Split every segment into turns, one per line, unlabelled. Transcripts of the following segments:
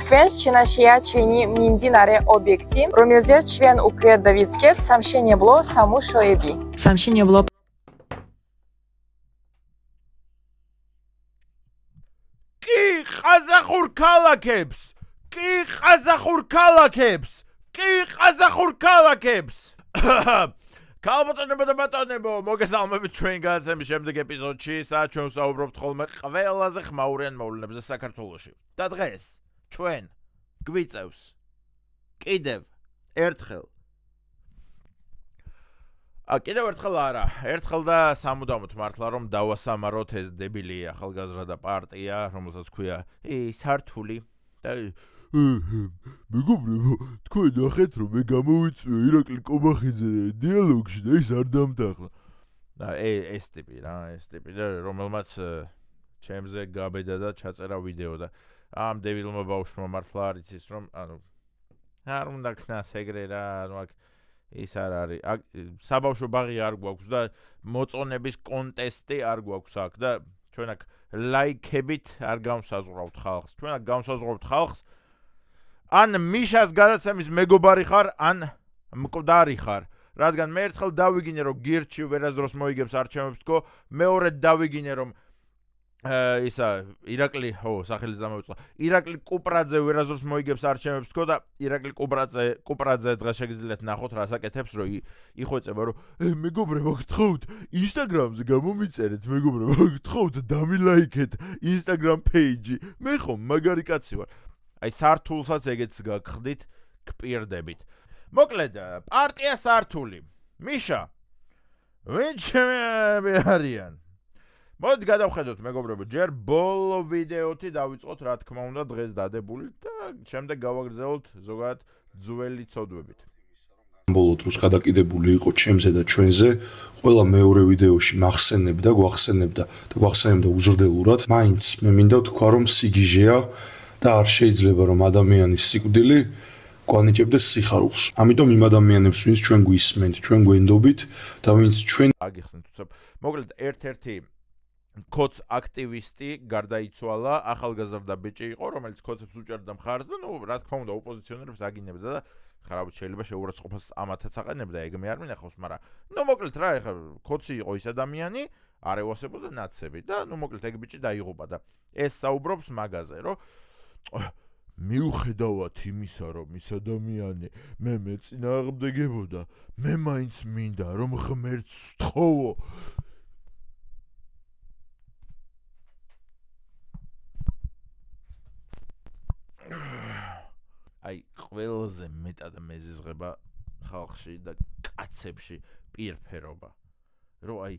ჩვენს შენაშია ჩვენი მიმდინარე ობიექტი, რომელზეც ჩვენ უკვე დავიწყეთ სამშენებლო სამუშაოები. სამშენებლო
კი ყაზახურ ქალაქებს! კი ყაზახურ ქალაქებს! კი ყაზახურ ქალაქებს! Ქალბატონებო და ბატონებო, მოგესალმებით ჩვენ განაცემის შემდეგ ეპიზოდში, სადაც ჩვენ ვსაუბრობთ ხოლმე ყველაზე ხმაურიან მოვლენებზე საქართველოში. და დღეს ჩვენ გვიწევს კიდევ ერთხელ არა, ერთხელ და სამუდამოდ მართლა რომ დავასამაროთ ეს დებილი ახალგაზრდა პარტია, რომელსაც ქვია სართული და მეგობრებო, თქვენ ნახეთ რომ მე გამოვიწვია ირაკლი კობახიძე დიალოგში და ის არ დამთახლა. და ეს ტიპი და რომელმაც ჩემზე გაბედა და ჩაწერა ვიდეო და ამ დებილმა ბავშვმა მართლა არ იცის რომ არ უნდა ქნას ეგრე რა, აქ ის არ არის. საბავშვო ბაღი არ გვაქვს და მოწონების კონტესტი არ გვაქვს აქ და ჩვენ აქ ლაიქებით არ გავსაზღვრავთ ხალხს. ჩვენ აქ გავსაზღვრავთ ხალხს ან მიშას გადაცემის მეგობარი ხარ, ან მკვდარი ხარ. რადგან მე ერთხელ დავიგინე რომ გირჩი ვერასდროს მოიგებს არჩევნებს თქო, მეორედ დავიგინე რომ ირაკლი, სახელიც დამოვიწყო. ირაკლი კუპრაძე ვერასდროს მოიგებს არჩევნებს თქო და ირაკლი კუპრაძე დღეს შეგიძლიათ ნახოთ რა საკეთებს, რომ იხვეწება რომ მეგობრებო, გთხოვთ ინსტაგრამზე გამომიწერეთ, მეგობრებო, გთხოვთ დამილაიქეთ ინსტაგრამ პეიჯი. მე ხომ მაგარი კაცი ვარ. აი სართულსაც ეგეც გაგხდით, გპირდებით. მოკლედ, პარტია სართული. მიშა, ვინ ჩემები არიან? მოდი გადავხედოთ მეგობრებო, ჯერ ბოლო ვიდეოთი დავიწყოთ, რა თქმა უნდა, დღეს დადებული და შემდეგ გავაგრძელოთ ზოგადად ძველი ცოდვებით.
ბოლო დროს გადაკიდებული იყო ჩემზე და ჩვენზე, ყველა მეორე ვიდეოში მახსენებდა, გვახსენებდა უზრდელურად. მაინც მე მინდა ვთქვა, რომ სიგიჟეა და არ შეიძლება რომ ადამიანის სიკვდილი გვანიჭებდეს სიხარულს. ამიტომ იმ ადამიანებს, ვინც ჩვენ გვისმენთ, ჩვენ გვენდობით და ვინც ჩვენ
აგიხსნით უცებ. მოკლედ ერთ-ერთი კოც აქტივისტი გარდაიცვალა, ახალგაზრდა ბიჭი იყო, რომელიც კოცებს უჭერდა მხარს და რა თქმა უნდა ოპოზიციონერებს აგინებდა და ხარაბად შეიძლება შეურაცხყოფას ამათაც აყენებდა, ეგ მე არ მინახავს, მაგრამ მოკლედ რა, ეხლა კოცი იყო ის ადამიანი, არ ევასებოდა ნაცები და მოკლედ ეგ ბიჭი დაიღუპა და ეს საუბრობს მაგაზე, რომ მიუხედავად იმისა, რომ ის ადამიანი მე მეწინააღმდეგებოდა, მე მაინც მინდა რომ ღმერთს ვთხოვო. აი, ყველაზე მეტად მეზიზღება ხალხში და კაცებში პირფერობა. რომ აი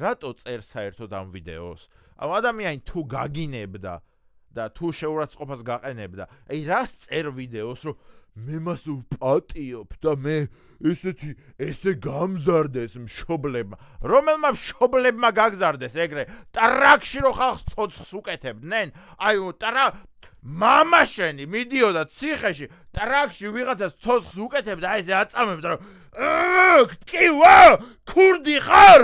რატო წერს საერთოდ ამ ვიდეოს? ამ ადამიანი თუ გაგინებდა და თუ შეურაცხყოფას გაყენებდა, აი რას წერ ვიდეოს, რომ მე მას ვპატიობ და მე ესე გამზარდეს მშობლებმა. რომელმა მშობლებმა გაგზარდეს ეგრე? ტრაქში რო ხალხს ცოცხს უკეთებდნენ? აი მამა შენი მიდიოდა ციხეში, ტრაქში ვიღაცას ცოცხს უკეთებდა, აი ესე აწამებდა რომ კივა, ქურდი ხარ,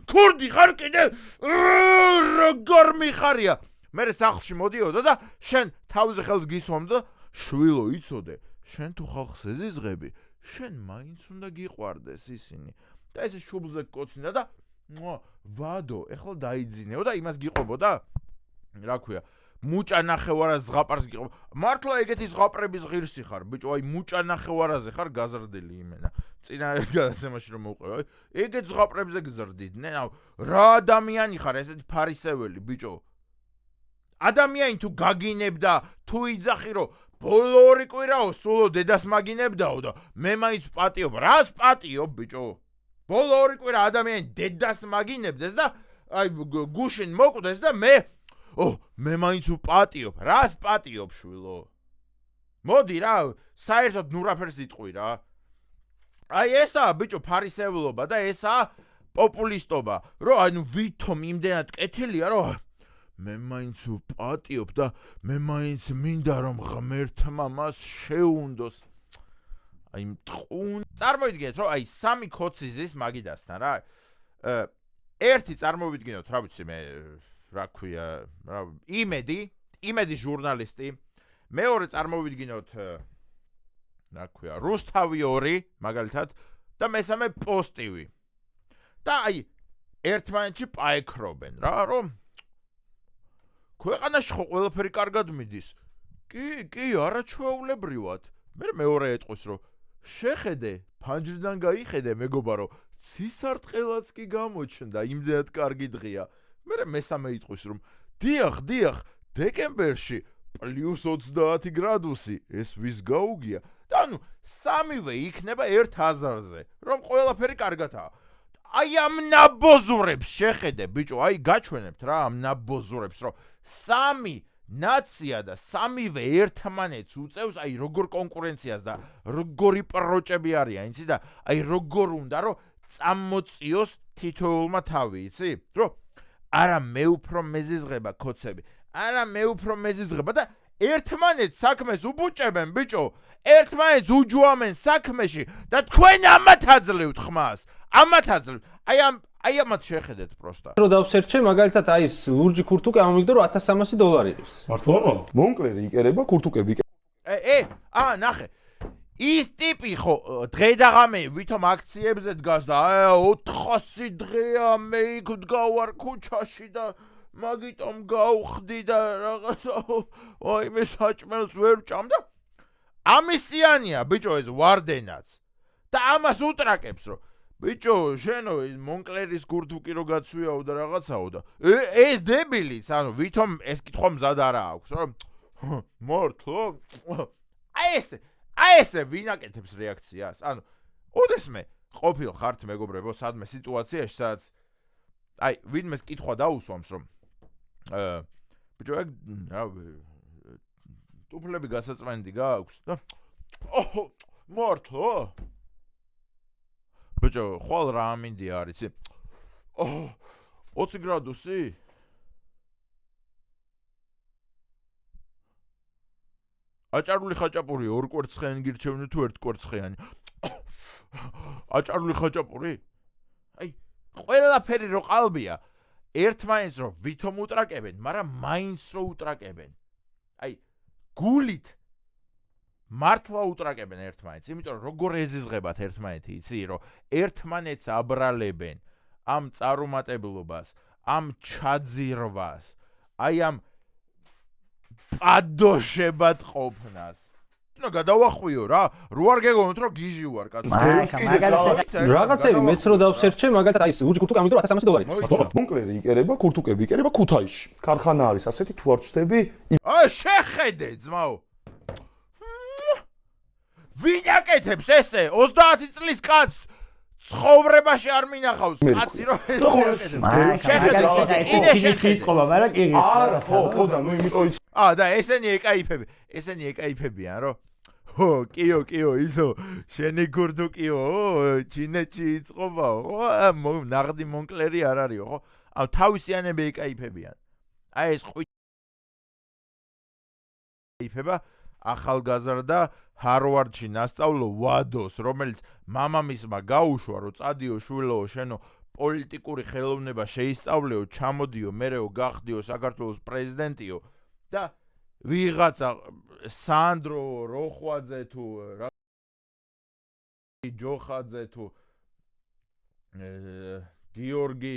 ქურდი ხარ კიდე? როგორ მიხარია? მე სახლში მოდიოდა და შენ თავზე ხელს გისვამდა, შვილო იცოდე, შენ თუ ხალხს ეზიზღები, შენ მაინც უნდა გიყვარდეს ისინი. და ესე შუბლზე კოცნიდა და ვადო, ეხლა დაიძინეო და იმას გიყვებოდა? რა ქვია? მუჭა ნახევარა ზღაპარს გიყვება. მართლა ეგეთი ზღაპრების ღირსი ხარ, ბიჭო, აი მუჭა ნახევარაზე ხარ გაზრდილი იმენა. წინა გადაცემაში რომ მოვყვე, ეგეთ ზღაპრებზე გზრდიდნენ. რა ადამიანი ხარ, ესეთი ფარისეველი, ბიჭო. ადამიანი თუ გაგინებდა, თუ იძახი რომ ბოლო ორი კვირაო სულო დედას მაგინებდაო და მე მაინც პატიობ. რას პატიობ, ბიჭო? ბოლო ორი კვირა ადამიანი დედას მაგინებდეს და აი გუშინ მოკვდეს და მე მაინც ვპატიობ. რას პატიობ, შვილო? მოდი რა, საერთოდ ნურაფერს იტყვი რა. აი ესაა ბიჭო ფარისევლობა და ესაა პოპულისტობა, რომ ანუ ვითომ იმდენად კეთილია, რომ მე მაინც ვპატიობ და მე მაინც მინდა რომ ღმერთმა მას შეუნდოს. აი წარმოვიდგინეთ, რომ აი სამი კოცი ზის მაგიდასთან რა. ერთი წარმოვიდგინოთ, რა ვიცი მე, რა ქვია, იმედი, იმედი ჟურნალისტი, მეორე წარმოვიდგინოთ რა ქვია, რუსთავი 2, მაგალითად, და მესამე პოსტივი. და აი ერთმანეთში პაექრობენ რა, რომ ქვეყანაში ხო ყველაფერი კარგად მიდის. კი, არაჩვეულებრივად. მეორე ეტყვის, რომ შეხედე, ფანჯრიდან გაიხედე, მეგობარო, ცისარტყელაც კი გამოჩნდა, იმდენად კარგი დღეა. მესამე იტყვის, რომ დიახ, დეკემბერში +30 გრადუსი, ეს ვის გაუგია? და ანუ სამივე იქნება ერთ აზარზე, რომ ყველაფერი კარგადაა. აი ამ ნაბოზურებს შეხედე, ბიჭო, აი გაჩვენებთ რა ამ ნაბოზურებს, რომ სამი ნაცია და სამივე ერთმანეთს უწევს, აი როგორ კონკურენციას და როგორი პროჭები არიან, იცი და აი როგორ უნდა რომ წამოწიოს თითოეულმა თავი, იცი? რომ არა მე უფრო მეზიზღება ქოცები, არა მე უფრო მეზიზღება და ერთმანეთს საქმეს უბუჭებენ, ბიჭო, ერთმანეთს უჯვამენ საქმეში და თქვენ ამათ აძლევთ ხმას. ამათ აძლევთ. აი ამათ შეხედეთ პროსტა.
რო დავსერჩე, მაგალითად აი ეს ლურჯი ქურთუკი ამომიგდო რომ $1300 ის.
მართლა? მონკლერი იყერება, ქურთუკები იყერება.
ნახე. ის ტიპი ხო დღე და ღამე ვითომ აქციებზე დგას და 400 დღეა მე იქ ვდგავარ ქუჩაში და მაგიტომ გავხდი და რაღაცა აი მე საჭმელს ვერ ვჭამ და ამისიანია ბიჭო ეს ვარდენაც და ამას უტრაკებს რომ ბიჭო შენო მონკლერის ქურთუკი რო გაცვიაო და რაღაცაო და ეს დებილიც ანუ ვითომ ეს კითხვა მზად არა აქვს რომ მართლა აი ესე ვინაკეთებს რეაქციას ანუ ოდესმე ყოფილ ხართ მეგობრებო სადმე სიტუაციაში სადაც აი ვინმეს კითხვა დაუსვამს რომ ბიჭო ეგ რა ტუფლები გასაწმენდი გააქვს და მართლა ბიჭო ხვალ რა ამინდი არის 20 გრადუსი აჭარული ხაჭაპური ორ კვერცხიანი გირჩევნი თუ ერთ კვერცხიანი აჭარული ხაჭაპური აი ყველაფერი რო ყალბია ერთმანეთს რო ვითომ უტრაკებენ მაგრამ მაინც რო უტრაკებენ აი გულით მართლა უტრაკებენ ერთმანეთს იმიტომ რომ როგორ ეზიზღებათ ერთმანეთი იცი რომ ერთმანეთს აბრალებენ ამ წარუმატებლობას ამ ჩაძირვას აი ამ პადოშებად ყოფნას და გადავახვიო რა რო არ გეგონოთ რომ გიჟი ვარ კაცო
რაღაცები მეც რო დავსერჩე მაგალითად აი ლურჯი ქურთუკი ამიტომ $1300
მონკლერი იყერება ქურთუკები იყერება ქუთაისში ქარხანა არის ასეთი თუ არ ვწდები
შეხედე ძმაო ვინაკეთებს ესე 30 წლის კაცს ცხოვრებაში არ მინახავს კაცი რომ
არა ხო და ნუ იმიტომ
და ესენი ეკაიფებიან რომ ხო კიო ისო შენი ქურთუკიო ჩინეთში იწყობაო ხო ნაღდი მონკლერი არ არისო ხო აუ თავისიანები ეკაიფებიან აი ეს ყიფება ახალგაზრდა ჰარვარდში ნასწავლო ვადოს რომელიც მამამისმა გაუშვა რომ წადიო შვილო შენო პოლიტიკური ხელოვნება შეისწავლეო ჩამოდიო მერეო გახდიო საქართველოს პრეზიდენტიო და ვიღაცა სანდრო როხვაძე თუ რა ჯოხაძე თუ გიორგი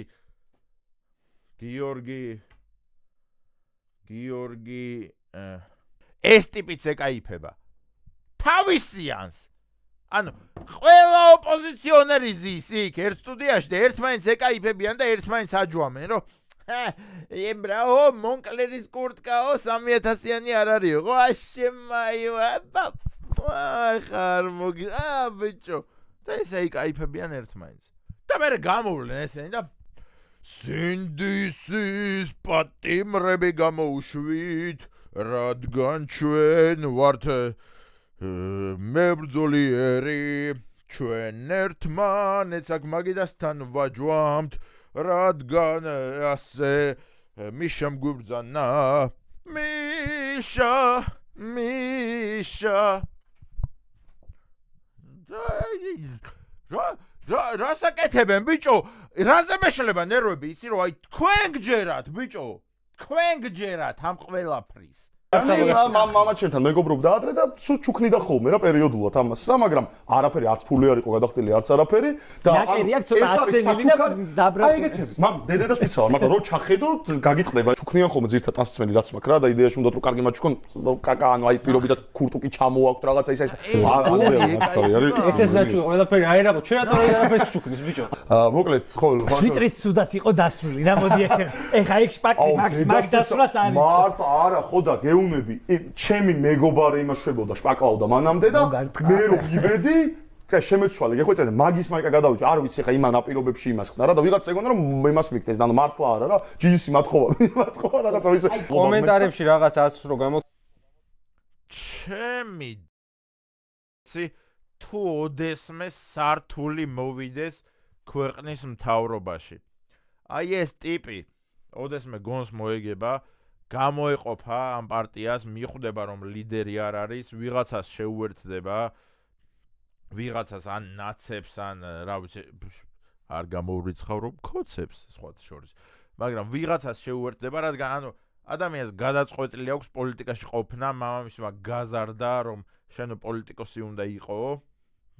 ეს ტიპიც ეკაიფება თავისიანს ანუ ყველა ოპოზიციონერი ზის იქ ერთ სტუდიაში და ერთმანეთს ეკაიფებიან და ერთმანეთს აჯვამენ რომ ემბრაო მონკლერის კურტკაო 3000-იანი არ არისო ხო აშემაიო ხარ მოგი ბიჭო და ესე ეკაიფებიან ერთმანეთს და მე გამოვლენ ესენი და სინდისის პატიმრები გამოუშვით რადგან ჩვენ ვართ მებრძოლიერი ჩვენ ერთმანეთს აქ მაგიდასთან ვაჯვამთ რადგან ასე მიშამ გვიბრძანა მიშა რა საკეთებენ ბიჭო რაზე მეშლება ნერვები იცი რომ აი თქვენ გჯერათ ბიჭო თქვენ გჯერათ ამ ყველაფრის.
მამაჩემთან მეგობრობდა ადრე და სულ ჩუქნიდა ხოლმე რა პერიოდულად ამას რა, მაგრამ არაფერი არც ფული არ იყო გადახდილი, არც არაფერი და აი ეგეთები. დედას ვიცავარ, მაგრამ რო ჩახედო, გაგიტყდება. ჩუქნიან ხოლმე ძირთა ტანსაცმელი რაც მაქვს რა და იდეაში უნდა რომ კარგი მაჩქონ კაკა, ანუ აი პირობითად ქურტუკი ჩამოაქვთ რაღაცა ის
ესეც ნაჩვენია, ყველაფერი აერაყო, ჩვენ რატომ არაფერს ჩუქნის ბიჭო?
მოკლედ, ხო,
Twitteris სუდათ იყო დასრული, რა მოდი ესე. ეხა იქ შპაკი მაგ დასრულას არის.
მართლა არა, ხო და გეუნები, ჩემი მეგობარი იმაშვებოდა, შპაკლავდა მანამდე და მე რო მივედი და შემეცვალე, გეხვეწედა, მაგის მაიკა გადავიჭი, არ ვიცი ხა იმან აპირობებში იმას ხდა რა და ვიღაც ეგონა რომ იმას მიგდეს, და მართლა არა რა, ჯინსი მათხოვა რაღაცა ისე.
კომენტარებში რაღაც ას რო გამო
ჩემი თუ ოდესმე სართული მოვიდეს ქვეყნის მთავრობაში. აი ეს ტიპი ოდესმე გონს მოეგება, გამოეყოფა ამ პარტიას, მიხვდება რომ ლიდერი არ არის, ვიღაცას შეუერთდება, ვიღაცას ან ნაცებს, ან რა ვიცი, არ გამოვრიცხავ რომ ქოცებს სხვათა შორის. მაგრამ ვიღაცას შეუერთდება, რადგან ანუ ადამიანს გადაწყვეტილი აქვს პოლიტიკაში ყოფნა, მამამისმა გაზარდა რომ შენო პოლიტიკოსი უნდა იყო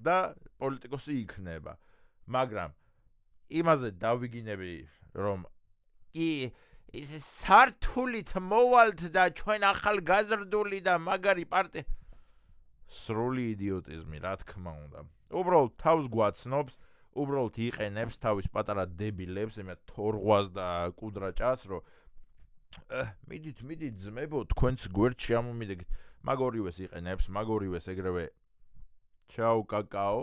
და პოლიტიკოსი იქნება. მაგრამ იმაზე დავიგინები რომ ის სართულით მოვალთ და ჩვენ ახალგაზრდული და მაგარი პარტია სრული იდიოტიზმი, რა თქმა უნდა. უბრალოდ თავს გვაცნობს, უბრალოდ იყენებს თავის პატარა დებილებს, იმათ თორღვას და კუდრაჭას, რომ მიდით ძმებო, თქვენც გვერდში ამომიდეგეთ. მაგ ორივეს იყენებს, მაგ ორივეს ეგრევე ჩაუ კაკაო.